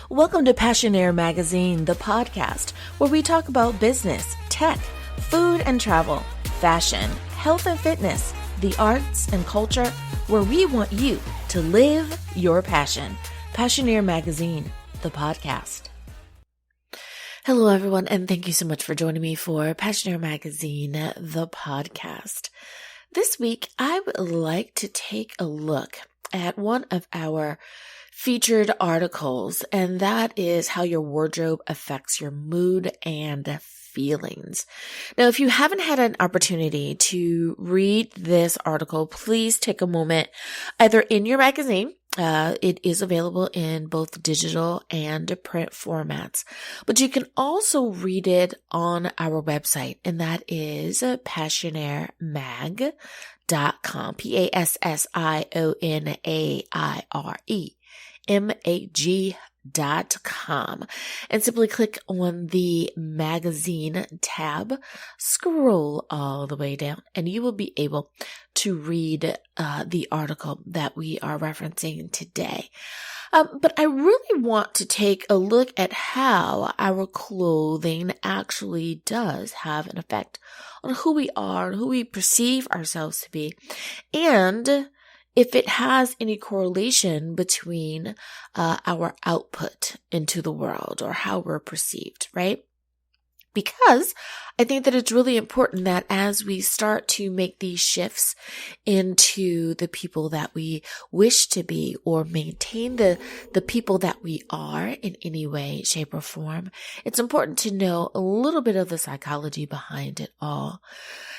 Welcome to Passionaire Magazine, the podcast where we talk about business, tech, food and travel, fashion, health and fitness, the arts and culture, where we want you to live your passion. Passionaire Magazine, the podcast. Hello, everyone, and thank you so much for joining me for Passionaire Magazine, the podcast. This week, I would like to take a look at one of our featured articles, and that is how your wardrobe affects your mood and feelings. Now, if you haven't had an opportunity to read this article, please take a moment, either in your magazine. It is available in both digital and print formats, but you can also read it on our website, and that is passionairemag.com, passionairemag.com, and simply click on the magazine tab, scroll all the way down, and you will be able to read the article that we are referencing today. But I really want to take a look at how our clothing actually does have an effect on who we are and who we perceive ourselves to be, and if it has any correlation between our output into the world or how we're perceived, right? Because I think that it's really important that as we start to make these shifts into the people that we wish to be, or maintain the people that we are in any way, shape, or form, it's important to know a little bit of the psychology behind it all.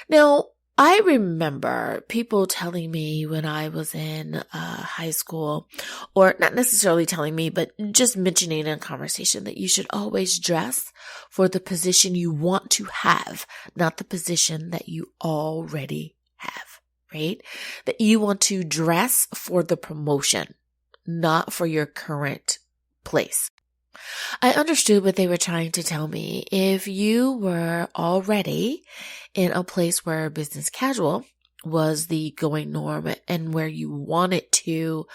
Now, I remember people telling me when I was in high school, or not necessarily telling me, but just mentioning in a conversation, that you should always dress for the position you want to have, not the position that you already have, right? That you want to dress for the promotion, not for your current place. I understood what they were trying to tell me. If you were already in a place where business casual was the going norm and where you wanted to,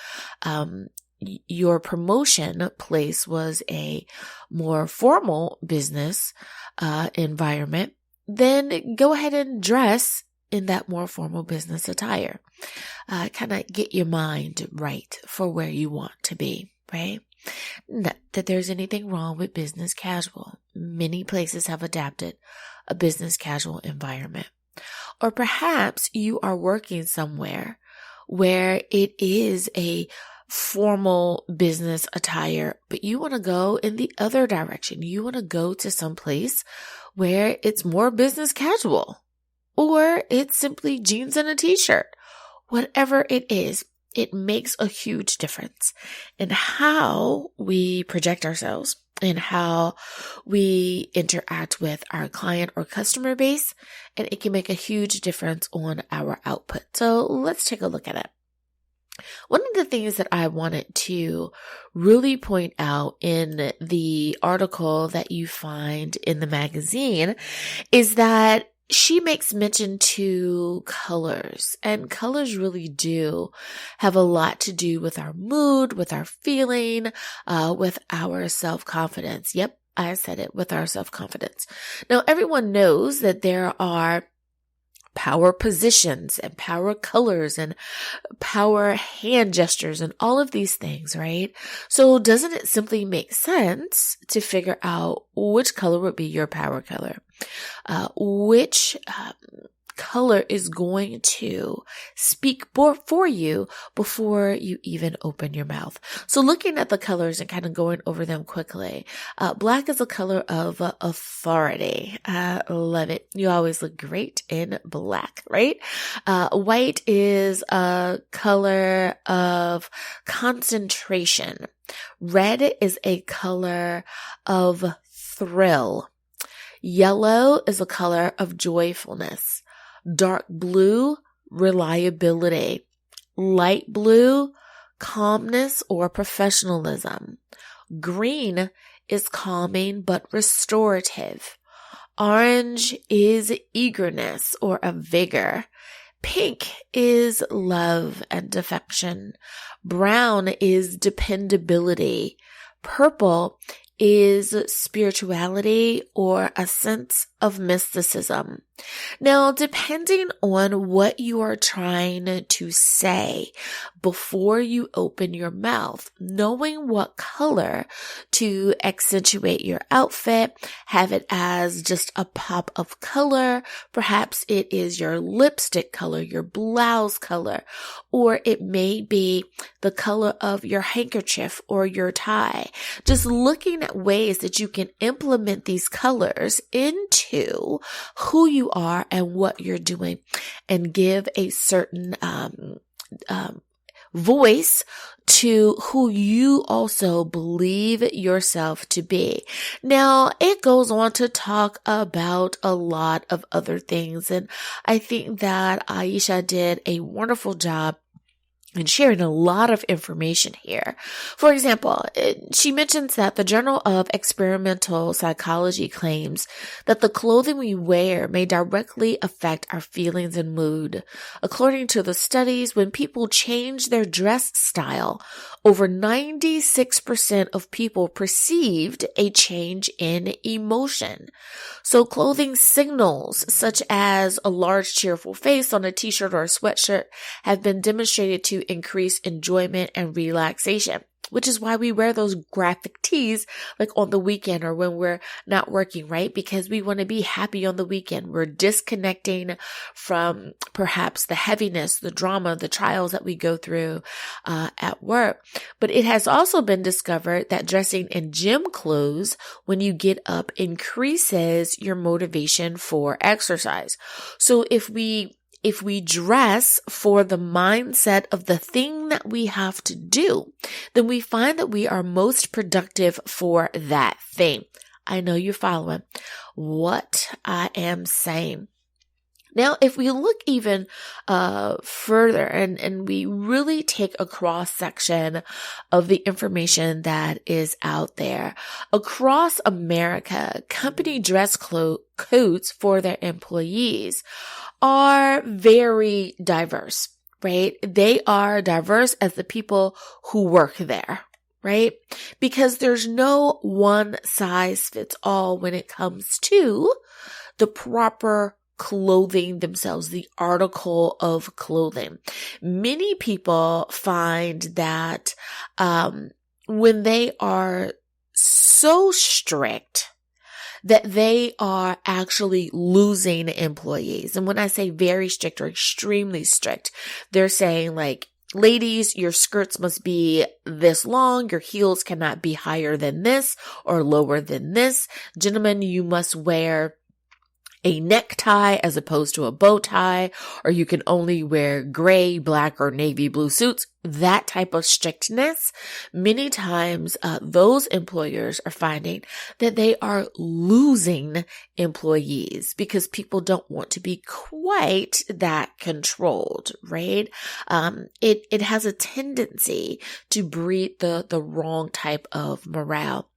your promotion place was a more formal business environment, then go ahead and dress in that more formal business attire. Kind of get your mind right for where you want to be, right? Not that there's anything wrong with business casual. Many places have adapted a business casual environment. Or perhaps you are working somewhere where it is a formal business attire, but you want to go in the other direction. You want to go to some place where it's more business casual, or it's simply jeans and a t-shirt. Whatever it is, it makes a huge difference in how we project ourselves and how we interact with our client or customer base, and it can make a huge difference on our output. So let's take a look at it. One of the things that I wanted to really point out in the article that you find in the magazine is that she makes mention to colors, and colors really do have a lot to do with our mood, with our feeling, with our self-confidence. Yep, I said it, with our self-confidence. Now, everyone knows that there are power positions and power colors and power hand gestures and all of these things, right? So doesn't it simply make sense to figure out which color would be your power color? Which color is going to speak for you before you even open your mouth. So looking at the colors and kind of going over them quickly, black is a color of authority. I love it. You always look great in black, right? White is a color of concentration. Red is a color of thrill. Yellow is a color of joyfulness. Dark blue, reliability. Light blue, calmness or professionalism. Green is calming but restorative. Orange is eagerness or a vigor. Pink is love and affection. Brown is dependability. Purple is spirituality or a sense of mysticism. Now, depending on what you are trying to say before you open your mouth, knowing what color to accentuate your outfit, have it as just a pop of color. Perhaps it is your lipstick color, your blouse color, or it may be the color of your handkerchief or your tie. Just looking at ways that you can implement these colors into who you are and what you're doing, and give a certain voice to who you also believe yourself to be. Now, it goes on to talk about a lot of other things, and I think that Aisha did a wonderful job and sharing a lot of information here. For example, she mentions that the Journal of Experimental Psychology claims that the clothing we wear may directly affect our feelings and mood. According to the studies, when people change their dress style, over 96% of people perceived a change in emotion. So clothing signals such as a large cheerful face on a t-shirt or a sweatshirt have been demonstrated to increase enjoyment and relaxation, which is why we wear those graphic tees like on the weekend or when we're not working, right? Because we want to be happy on the weekend. We're disconnecting from perhaps the heaviness, the drama, the trials that we go through at work. But it has also been discovered that dressing in gym clothes when you get up increases your motivation for exercise. So if we dress for the mindset of the thing that we have to do, then we find that we are most productive for that thing. I know you're following what I am saying. Now, if we look even further and we really take a cross section of the information that is out there, across America, company dress codes for their employees are very diverse, right? They are diverse as the people who work there, right? Because there's no one size fits all when it comes to the proper clothing themselves, the article of clothing. Many people find that when they are so strict that they are actually losing employees. And when I say very strict or extremely strict, they're saying like, ladies, your skirts must be this long. Your heels cannot be higher than this or lower than this. Gentlemen, you must wear a necktie as opposed to a bow tie, or you can only wear gray, black, or navy blue suits. That type of strictness, many times those employers are finding that they are losing employees because people don't want to be quite that controlled, right? It has a tendency to breed the wrong type of morale.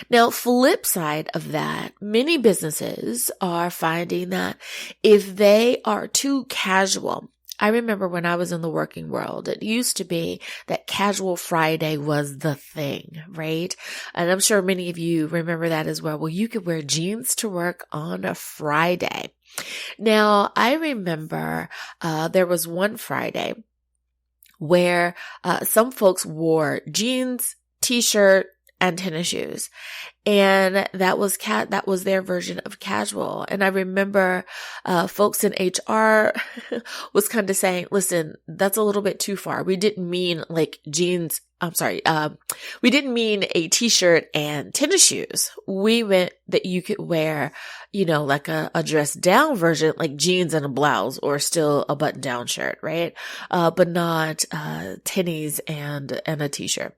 Now, flip side of that, many businesses are finding that if they are too casual, I remember when I was in the working world, it used to be that casual Friday was the thing, right? And I'm sure many of you remember that as well. Well, you could wear jeans to work on a Friday. Now, I remember there was one Friday where some folks wore jeans, t-shirt, and tennis shoes. And that was their version of casual. And I remember, folks in HR was kind of saying, listen, that's a little bit too far. We didn't mean like jeans. We didn't mean a t-shirt and tennis shoes. We meant that you could wear, like a dressed down version, like jeans and a blouse or still a button down shirt, right? But not, tennies and a t-shirt.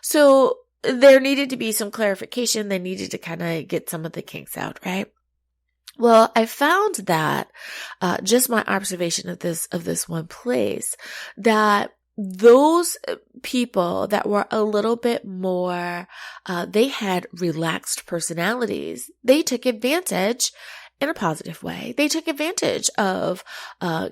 So, there needed to be some clarification. They needed to kind of get some of the kinks out, right? Well, I found that, just my observation of this one place, that those people that were a little bit more, they had relaxed personalities. They took advantage in a positive way. They took advantage of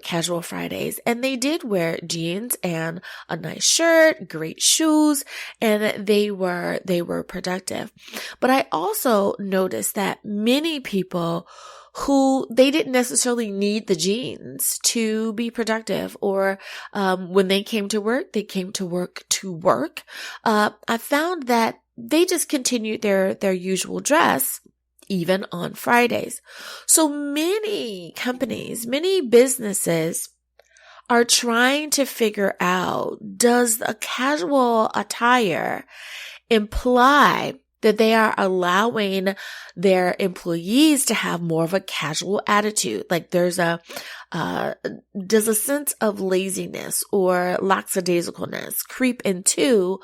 casual Fridays, and they did wear jeans and a nice shirt, great shoes, and they were productive. But I also noticed that many people who they didn't necessarily need the jeans to be productive, or when they came to work, they came to work to work. I found that they just continued their usual dress even on Fridays. So many companies, many businesses are trying to figure out, does a casual attire imply that they are allowing their employees to have more of a casual attitude? Like does a sense of laziness or lackadaisicalness creep into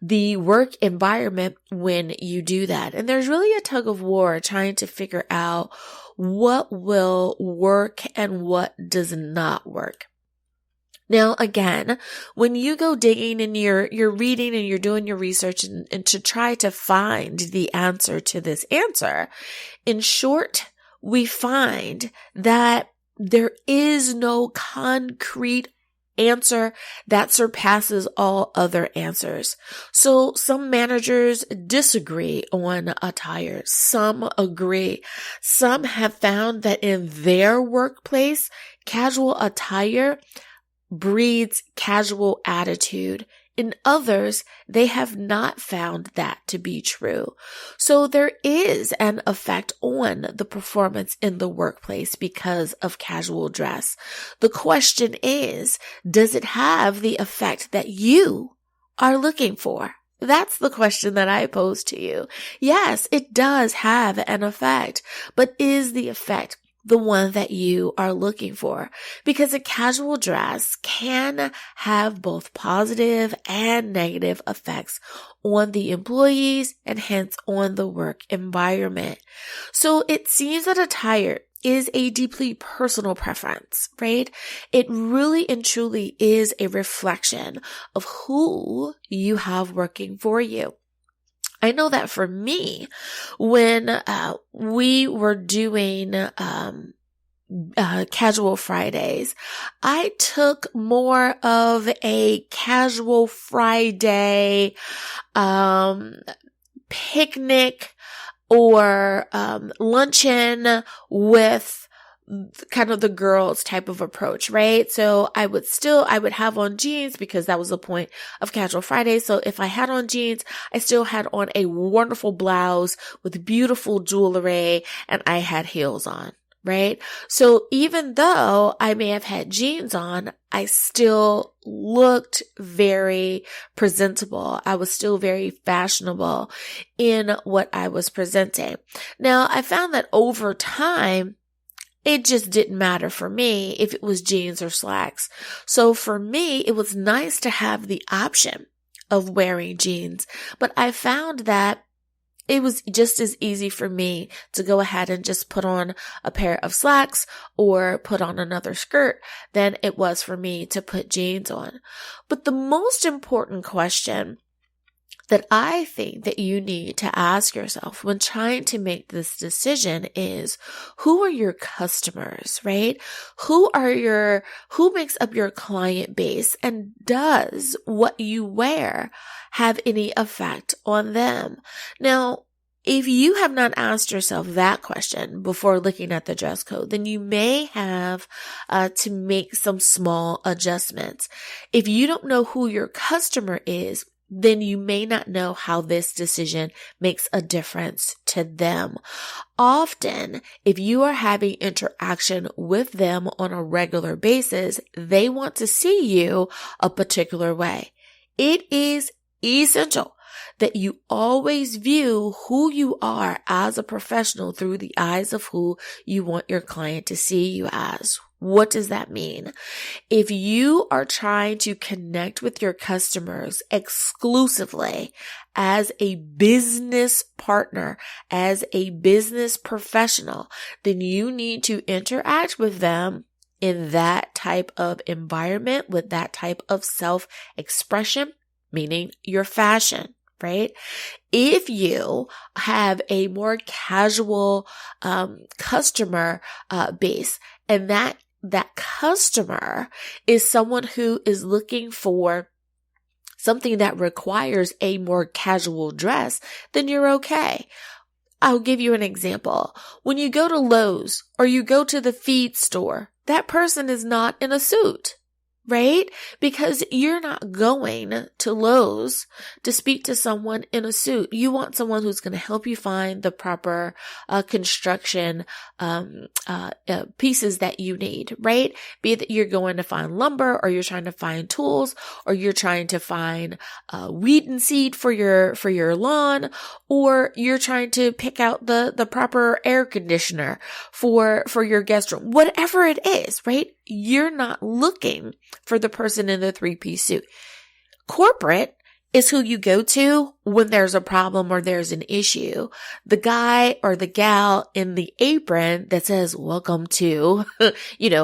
the work environment when you do that? And there's really a tug of war trying to figure out what will work and what does not work. Now, again, when you go digging and you're reading and you're doing your research and to try to find the answer to this answer, in short, we find that there is no concrete answer that surpasses all other answers. So some managers disagree on attire. Some agree. Some have found that in their workplace, casual attire breeds casual attitude. In others, they have not found that to be true. So there is an effect on the performance in the workplace because of casual dress. The question is, does it have the effect that you are looking for? That's the question that I pose to you. Yes, it does have an effect, but is the effect the one that you are looking for? Because a casual dress can have both positive and negative effects on the employees and hence on the work environment. So it seems that attire is a deeply personal preference, right? It really and truly is a reflection of who you have working for you. I know that for me, when we were doing casual Fridays, I took more of a casual Friday picnic or luncheon with kind of the girls type of approach, right? So I would have on jeans because that was the point of casual Friday. So if I had on jeans, I still had on a wonderful blouse with beautiful jewelry and I had heels on, right? So even though I may have had jeans on, I still looked very presentable. I was still very fashionable in what I was presenting. Now, I found that over time, it just didn't matter for me if it was jeans or slacks. So for me, it was nice to have the option of wearing jeans, but I found that it was just as easy for me to go ahead and just put on a pair of slacks or put on another skirt than it was for me to put jeans on. But the most important question that I think that you need to ask yourself when trying to make this decision is, who are your customers, right? Who makes up your client base, and does what you wear have any effect on them? Now, if you have not asked yourself that question before looking at the dress code, then you may have to make some small adjustments. If you don't know who your customer is, then you may not know how this decision makes a difference to them. Often, if you are having interaction with them on a regular basis, they want to see you a particular way. It is essential that you always view who you are as a professional through the eyes of who you want your client to see you as. What does that mean? If you are trying to connect with your customers exclusively as a business partner, as a business professional, then you need to interact with them in that type of environment with that type of self-expression, meaning your fashion, right? If you have a more casual customer base, and that customer is someone who is looking for something that requires a more casual dress, then you're okay. I'll give you an example. When you go to Lowe's or you go to the feed store, that person is not in a suit, right? Because you're not going to Lowe's to speak to someone in a suit. You want someone who's going to help you find the proper construction pieces that you need, right? Be it that you're going to find lumber, or you're trying to find tools, or you're trying to find weed and seed for your lawn, or you're trying to pick out the proper air conditioner for your guest room. Whatever it is, right? You're not looking for the person in the 3-piece suit. Corporate is who you go to when there's a problem or there's an issue. The guy or the gal in the apron that says, welcome to,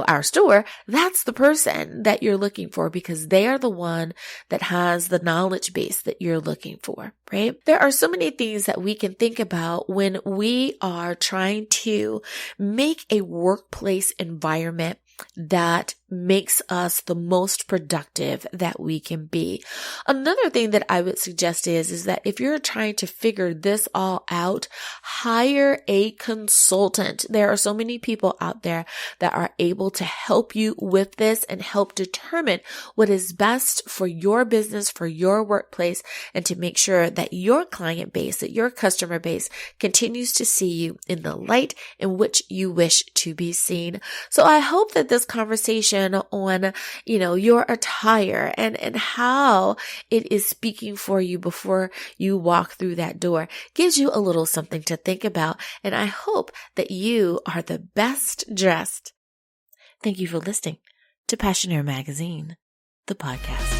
our store, that's the person that you're looking for, because they are the one that has the knowledge base that you're looking for, right? There are so many things that we can think about when we are trying to make a workplace environment that makes us the most productive that we can be. Another thing that I would suggest is that if you're trying to figure this all out, hire a consultant. There are so many people out there that are able to help you with this and help determine what is best for your business, for your workplace, and to make sure that your client base, that your customer base continues to see you in the light in which you wish to be seen. So I hope that this conversation on, your attire and how it is speaking for you before you walk through that door gives you a little something to think about. And I hope that you are the best dressed. Thank you for listening to Passionaire Magazine, the podcast.